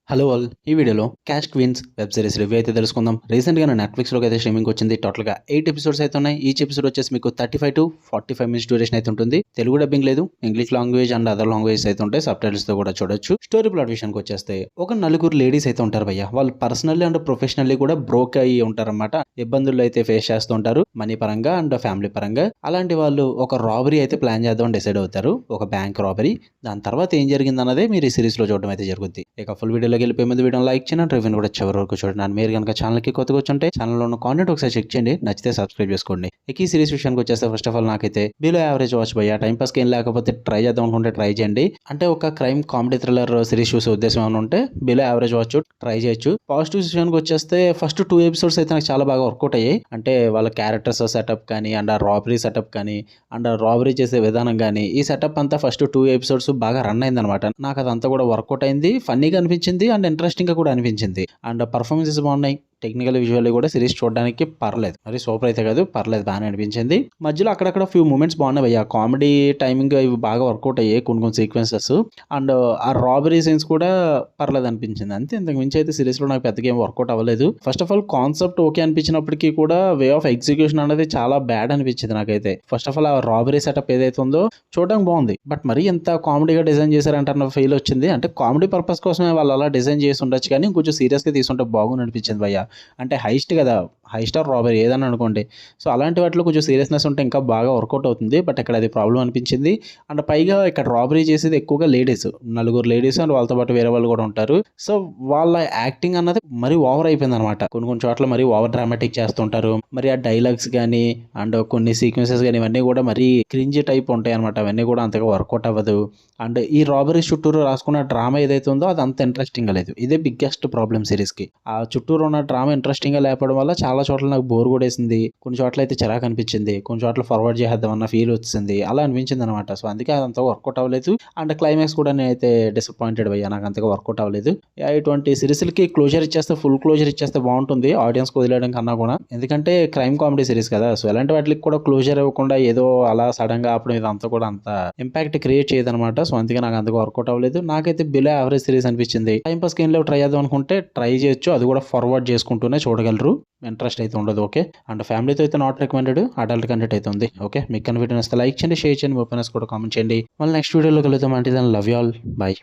Hello all! ఈ వీడియోలో 'cash queens' web series review అయితే తెలుసుకుందాం. రీసెంట్‌గానే నెట్‌ఫ్లిక్స్‌లోకి అయితే స్ట్రీమింగ్‌కి వచ్చింది. టోటల్‌గా 8 ఎపిసోడ్స్ అయితే ఉన్నాయి. ఈచ్ ఎపిసోడ్ వచ్చేసి మీకు 35-45 మినిట్స్ డ్యూరేషన్ అయితే ఉంటుంది. తెలుగు డబ్బింగ్ లేదు. English language and other languages అయితే ఉంటాయి. సబ్‌టైటిల్స్‌తో కూడా చూడొచ్చు. స్టోరీ ప్లాట్ విషయానికి వచ్చేస్తే ఒక నలుగురు లేడీస్ అయితే ఉంటారు భయ్య. వాళ్ళు పర్సనల్లీ అండ్ ప్రొఫెషనల్లీ కూడా బ్రోక్ అయ్యి ఉంటారన్నమాట. ఇబ్బందులు అయితే ఫేస్ చేస్తూ ఉంటారు. మనీ పరంగా అండ్ ఫ్యామిలీ పరంగా. అలాంటి వాళ్ళు ఒక రాబరీ అయితే ప్లాన్ చేద్దామని డిసైడ్ అవుతారు. ఒక బ్యాంక్ రాబరీ. దాని తర్వాత ఏం జరిగిందన్నదే మీరు ఈ సిరీస్‌లో చూడడం అయితే జరుగుద్ది. ఇక ఫుల్ వీడియోలోకి వెళ్ళిపోయే ముందు వీడియోని లైక్ చేయండి అండ్ రివ్యూని కూడా చివరి వరకు చూడండి. అండ్ మీరు కనుక ఛానల్‌కి కొత్తగా వచ్చుంటే ఛానల్‌లో ఉన్న కాంటెంట్ ఒకసారి చెక్ చేయండి. నచ్చితే సబ్స్క్రైబ్ చేసుకోండి. ఇక ఈ సిరీస్ విషయానికి వచ్చేస్తే ఫస్ట్ ఆఫ్ ఆల్ నాకైతే బిలో యావరేజ్ వాచ్ భయ్య. టైం పాస్‌కి ఏం లేకపోతే ట్రై చేద్దాం అనుకుంటే ట్రై చేయండి. అంటే ఒక క్రైమ్ కామెడీ థ్రిల్లర్ సిరీస్ చూసే ఉద్దేశం ఏమైనా ఉంటే బిలో యావరేజ్ వాచ్ ట్రై చేయొచ్చు. పాజిటివ్స్ విషయానికి వచ్చేస్తే ఫస్ట్ 2 ఎపిసోడ్స్ అయితే నాకు చాలా బాగా వర్కౌట్ అయ్యాయి. అంటే వాళ్ళ క్యారెక్టర్స్ సెటప్ కానీ అండ్ ఆ రాబరీ సెటప్ కానీ అండ్ రాబరీ చేసే విధానం కానీ ఈ సెటప్ అంతా ఫస్ట్ 2 ఎపిసోడ్స్ బాగా రన్ అయిందనమాట. నాకు అదంతా కూడా వర్కౌట్ అయింది. ఫన్నీగా అనిపించింది అండ్ ఇంట్రెస్టింగ్‌గా కూడా అనిపించింది. అండ్ పర్ఫార్మెన్సెస్ బాగున్నాయి. టెక్నికల్ విజువల్లీ కూడా సిరీస్ చూడడానికి పర్లేదు. మరి సూపర్ అయితే కాదు, పర్లేదు, బాగానే అనిపించింది. మధ్యలో అక్కడక్కడ ఫ్యూ మూమెంట్స్ బాగున్నాయి భయ్య. కామెడీ టైమింగ్ ఇవి బాగా వర్కౌట్ అయ్యాయి కొన్ని సీక్వెన్సెస్. అండ్ ఆ రాబరీ సీన్స్ కూడా పర్లేదు అనిపించింది. అంతే, ఇంతకు మించి అయితే సిరీస్లో నాకు పెద్దగా ఏం వర్కౌట్ అవ్వలేదు. First of all concept okay అనిపించినప్పటికీ కూడా వే ఆఫ్ ఎగ్జిక్యూషన్ అనేది చాలా బ్యాడ్ అనిపించింది నాకైతే. ఫస్ట్ ఆఫ్ ఆల్ ఆ రాబరీ సెటప్ ఏదైతే ఉందో చూడడానికి బాగుంది. బట్ మరి ఎంత కామెడీగా డిజైన్ చేశారంటారు ఫీల్ వచ్చింది. అంటే కామెడీ పర్పస్ కోసమే వాళ్ళు అలా డిజైన్ చేసి ఉండొచ్చు కానీ కొంచెం సీరియస్గా తీసుకుంటే బాగుంది అనిపించింది భయ్య. అంటే హైస్ట్ కదా, హై స్టార్ రాబరీ ఏదని అనుకోండి. సో అలాంటి వాటిలో కొంచెం సీరియస్నెస్ ఉంటే ఇంకా బాగా వర్కౌట్ అవుతుంది. బట్ ఇక్కడ అది ప్రాబ్లం అనిపించింది. అండ్ పైగా ఇక్కడ రాబరీ చేసేది ఎక్కువగా లేడీస్, నలుగురు లేడీస్ అండ్ వాళ్ళతో పాటు వేరే వాళ్ళు కూడా ఉంటారు. సో వాళ్ళ యాక్టింగ్ అన్నది మరీ ఓవర్ అయిపోయింది అనమాట. కొన్ని చోట్ల మరీ ఓవర్ డ్రామాటిక్ చేస్తుంటారు. మరి ఆ డైలాగ్స్ కానీ అండ్ కొన్ని సీక్వెన్సెస్ కానీ ఇవన్నీ కూడా మరీ క్రింజ్ టైప్ ఉంటాయి అనమాట. అవన్నీ కూడా అంతగా వర్కౌట్ అవ్వదు. అండ్ ఈ రాబరీ చుట్టూరు రాసుకున్న డ్రామా ఏదైతే ఉందో అది అంత ఇంట్రెస్టింగ్ లేదు. ఇదే బిగ్గెస్ట్ ప్రాబ్లం సిరీస్కి. ఆ చుట్టూరు ఉన్న డ్రామా ఇంట్రెస్టింగ్గా లేకపోవడం వల్ల చాలా చోట్ల నాకు బోర్ కొట్టేసింది. కొన్ని చోట్ల అయితే చిరాకు అనిపించింది. కొన్ని చోట్ల ఫార్వర్డ్ చేద్దాం అన్న ఫీల్ వచ్చింది. అలా అనిపించింది అనమాట. సో అందుకే అదంతా వర్కౌట్ అవ్వలేదు. అండ్ క్లైమాక్స్ కూడా నేనైతే డిసప్పాయింటెడ్ అయ్యా. నాకు అంతగా వర్కౌట్ అవ్వలేదు. ఇటువంటి సిరీస్లకి క్లోజర్ ఇచ్చేస్తే, ఫుల్ క్లోజర్ ఇచ్చేస్తే బాగుంటుంది ఆడియన్స్కి వదిలేయడం కన్నా కూడా. ఎందుకంటే క్రైమ్ కామెడీ సిరీస్ కదా. సో ఇలాంటి వాటికి కూడా క్లోజర్ ఇవ్వకుండా ఏదో అలా సడన్ గా ఆపడం ఇదంతా కూడా అంత ఇంపాక్ట్ క్రియేట్ చేయదనమాట. సో అందుకే నాకు అంతగా వర్కౌట్ అవ్వలేదు. నాకైతే బిలో యావరేజ్ సిరీస్ అనిపించింది. టైం పాస్ గేమ్ లో ట్రై చేద్దాం అనుకుంటే ట్రై చేయొచ్చు. అది కూడా ఫార్వర్డ్ చేసుకుంటూనే చూడగలరు. ఇంట్రెస్ట్ అయితే ఉండదు. ఓకే. అండ్ ఫ్యామిలీతో అయితే నాట్ రికమెండెడ్. అడల్ట్ కంటెంట్ అయితే ఉంది. ఓకే. మీకు కనుక వీడియో నచ్చితే లైక్ చేయండి, షేర్ చేయండి, ఓపెనర్స్ కూడా కామెంట్ చేయండి. మళ్ళీ నెక్స్ట్ వీడియోలో కలుద్దాం. అంటే దాన్ని లవ్ యూ ఆల్. బై.